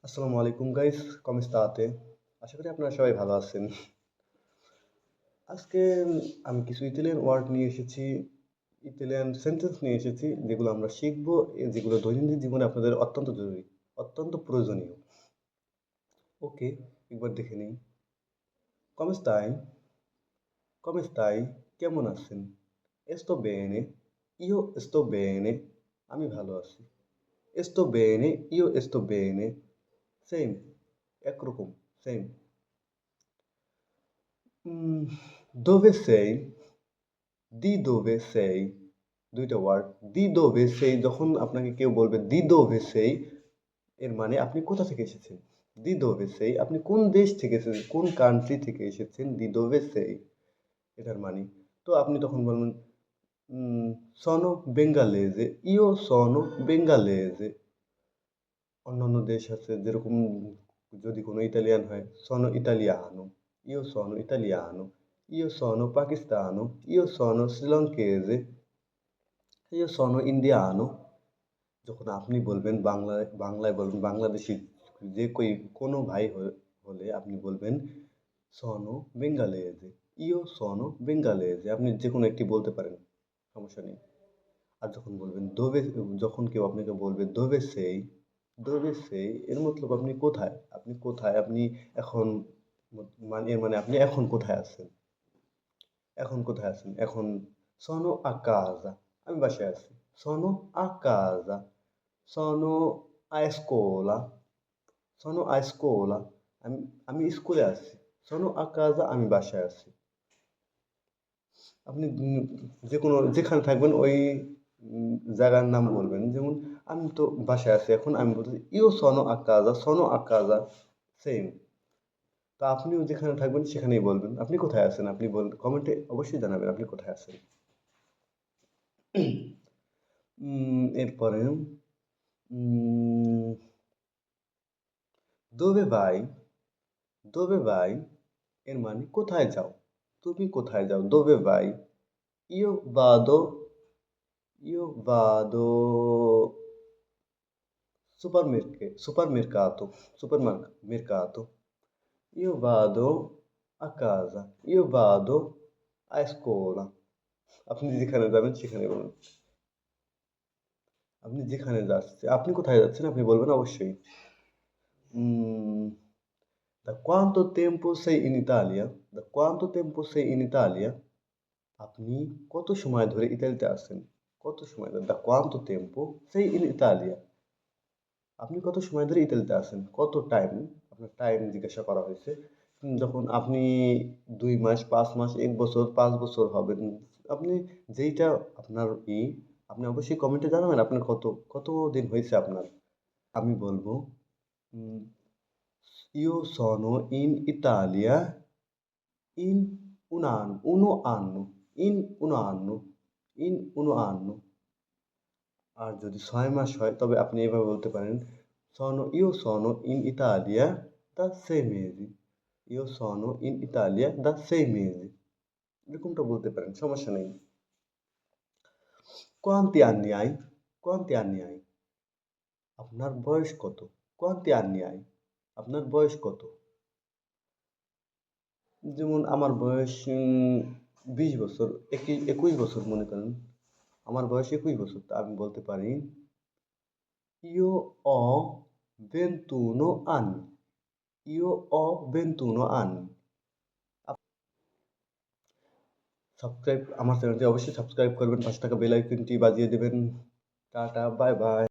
আসসালামু আলাইকুম গাইস, কম স্তাতে? আশা করি আপনারা সবাই ভালো আছেন। আজকে আমি কিছু ইতালিয়ান ওয়ার্ড নিয়ে এসেছি, ইতালিয়ান সেন্টেন্স নিয়ে এসেছি যেগুলো আমরা শিখবো, যেগুলো দৈনন্দিন জীবনে আপনাদের অত্যন্ত জরুরি, অত্যন্ত প্রয়োজনীয়। ওকে, একবার দেখে নিই। কম স্তাই? কম স্তাই? কেমন আছেন? এস্তো বেনে? ইও এস্তো বেনে? আমি ভালো আছি। এস্তো বেনে? ইও এস্তো বেনে? সেম, একরকম, সেম। দোভে সেই? দি দোভে সেই? দুইটা ওয়ার্ড। দি দোভে সেই, যখন আপনাকে কেউ বলবে দি দোভে সেই, এর মানে আপনি কোথা থেকে এসেছেন। দি দোভে সেই, আপনি কোন দেশ থেকে এসেছেন, কোন কান্ট্রি থেকে এসেছেন, দি দোভে সেই এটার মানে। তো আপনি তখন বলবেন সনো বেঙ্গালেজে, ইও সনো বেঙ্গালেজে। অন্যান্য দেশ আছে যেরকম, যদি কোনো ইতালিয়ান হয় সনো ইতালিয়ানো, ইও সনো ইতালিয়ানো, ইও সনো পাকিস্তানো, ইও সনো শ্রীলঙ্কেজে, ইও সনো ইন্ডিয়ানো। যখন আপনি বলবেন বাংলায় বলবেন, বাংলাদেশি যে কোনো ভাই হলে আপনি বলবেন সনো বেঙ্গালেজে, ইও সনো বেঙ্গালেজে। আপনি যে কোনো একটি বলতে পারেন, সমস্যা নেই। আর যখন বলবেন যখন কেউ আপনাকে বলবে দোবে সেই, দোবে সেই এর মতলব আপনি কোথায়, আপনি কোথায়, আপনি এখন, মানে এর মানে আপনি এখন কোথায় আছেন, এখন কোথায় আছেন, এখন। সনো আকাজা, আমি বাসায় আছি। সনো আকাজা, সনো আইস্কোলা, সনো আইস্কোলা, আমি আমি স্কুলে আছি। সনো আকাজা, আমি বাসায় আছি। আপনি যে কোনো যেখানে থাকবেন ওই জায়গার নাম বলবেন। যেমন আমি তো বাসায় আছি এখন, আমি বলতেছি ইও সনো আকাজা, সনো আকাজা, সেম। তো আপনিও যেখানে থাকবেন সেখানেই বলবেন। আপনি কোথায় আছেন, আপনি কমেন্টে অবশ্যই জানাবেন আপনি কোথায় আছেন। এরপরে দোবে ভাই? দোবে ভাই এর মানে কোথায় যাও, তুমি কোথায় যাও, দোবে ভাই? ইও বাদো, ইও বাদো supermercato, supermercato. Io vado a casa, io vado a scuola. আপনি যেখানে যাবেন সেখানে বলুন। আপনি যেখানে যাচ্ছেন, আপনি কোথায় যাচ্ছেন আপনি বলবেন অবশ্যই। Da quanto tempo sei in Italia? Da quanto tempo sei in Italia? আপনি কত সময় ধরে ইতালিতে আছেন? কত সময় ধরে? Da quanto tempo sei in Italia? আপনি কত সময় ধরে ইতালিতে আছেন? কত টাইম? আপনার টাইম জিজ্ঞাসা করা হয়েছে। যখন আপনি ২ মাস, ৫ মাস, ১ বছর, ৫ বছর হবেন, আপনি যেইটা আপনার আপনি অবশ্যই কমেন্টে জানাবেন আপনার কত দিন হয়েছে আপনার। আমি বলবো উম Io sono in Italia in uno anno, in uno anno, in uno anno। আর যদি ৬ মাস হয় তবে আপনি এভাবে বলতে পারেন io sono in Italia da 6 mesi, io sono in Italia da 6 mesi। এরকমটা বলতে পারেন, সমস্যা নেই। quanti anni hai? quanti anni hai? আপনার বয়স কত? quanti anni hai? আপনার বয়স কত? যেমন আমার বয়স ২০ বছর, ২১ বছর মনে করেন। আমার বয়স ২১ বছর, তা আমি বলতে পারি Io ho 21 anni. Io ho 21 anni. আমার চ্যানেলটি অবশ্যই সাবস্ক্রাইব করবেন, পাশে থাকা বেল আইকনটি বাজিয়ে দেবেন। Tata, bye bye.